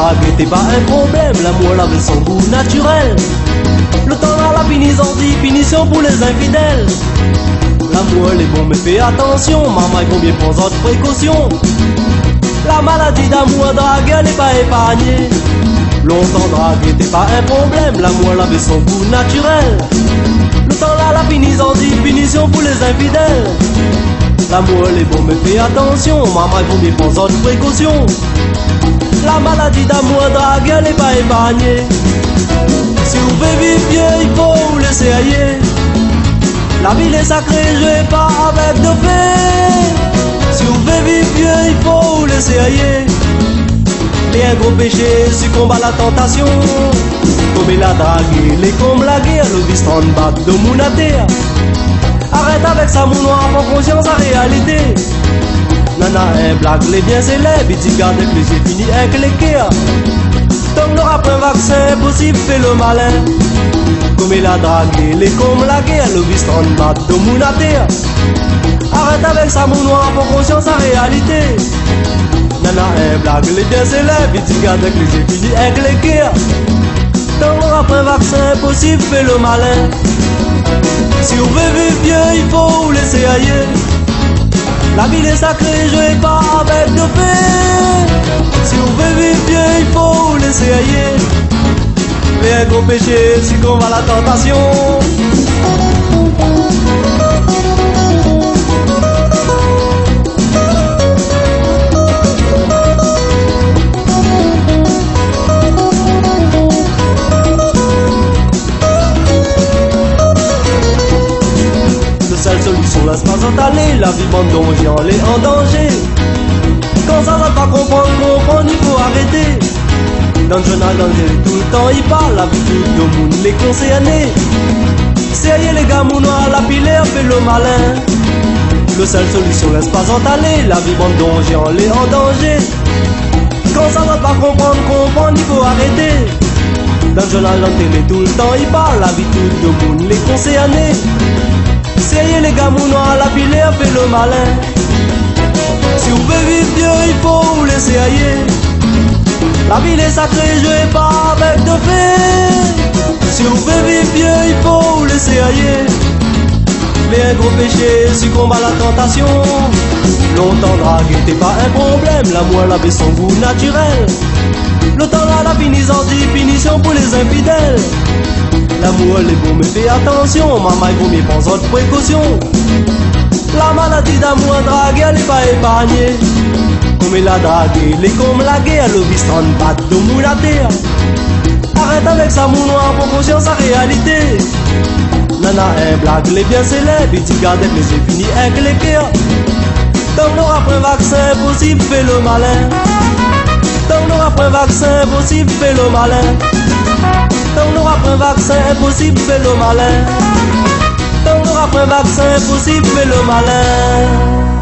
drague t'es pas un problème, l'amour avait son goût naturel. Le temps à la punition pour les infidèles. L'amour est bon mais fais attention, maman il faut bien prendre d'autres précautions. La maladie d'amour drague n'est pas épargnée. Longtemps drague t'es pas un problème, l'amour avait son goût naturel. Le temps à la punition pour les infidèles. L'amour est bon mais fais attention, maman il faut bien prendre d'autres précautions. La maladie d'amour drague n'est pas épargnée. Si vous voulez vivre vieux, il faut vous laisser aller. La ville est sacrée, jouez pas avec de fait. Si vous voulez vivre vieux, il faut vous laisser aller. Et un gros péché succombe à la tentation. Comme la drague, les comme la guerre, le vice en bas de mon terre. Arrête avec ça mon noir, prends conscience à réalité. Nana un blague, les biens célèbres, il dit garde que j'ai fini avec les guerres. Tant qu'on n'aura pas un vaccin, possible fait le malin. Comme la drague, les comme la guerre, le vice en bas de mon terre. Arrête avec ça mon noir, prends conscience à réalité. Nana un blague, les biens célèbres, il dit garde que j'ai fini avec les guerres. Tant qu'on n'aura pas un vaccin, possible fait le malin. Si vous voulez vivre vieux, il faut vous laisser ailleurs. La ville est sacrée, jouez pas avec de fait. Si vous voulez vivre vieux, il faut vous laisser ailleurs. Mais un gros péché succombe à la tentation. Seule solution, laisse pas s'entaler, la vie bande danger, on est en danger. Quand ça va pas comprendre, il faut arrêter. Dans le journal, tout le temps, il parle, l'habitude de monde, les concernés. Sérieux les gars, mon noir, la pilaire fait le malin. Le seule solution, laisse pas s'entaler, la vie bande danger, on est en danger. Quand ça va pas comprendre, il faut arrêter. Dans le journal, tout le temps, il parle, l'habitude de monde, les concernés. Sérieux les gars, mon noir, la pilaire fait le malin. Si vous voulez vivre vieux, il faut vous laisser ailleurs. La ville est sacrée, jouez pas avec de fait. Si vous voulez vivre vieux, il faut vous laisser ailleurs. Mais un gros péché succombe à la tentation. Longtemps drague t'es pas un problème, l'amour avait son goût naturel. Le temps à la punition pour les infidèles. L'amour est bon mais fais attention, maman il faut bien prendre d'autres précautions. La maladie d'amour drague elle n'est pas épargnée. Comme la drague, les comme la guerre, le vice en bas de mon terre. Arrête avec ça mon noir, prends conscience à réalité. Nana un blague, les biens célèbres, il dit garde que j'ai fini avec les guerres. Tant qu'on n'aura pas un vaccin, possible fait le malin. Tant qu'on n'aura pas un vaccin, possible fait le malin. Tant qu'on n'aura pas un vaccin, impossible fait le malin. Tant qu'on n'aura pas un vaccin, impossible fait le malin.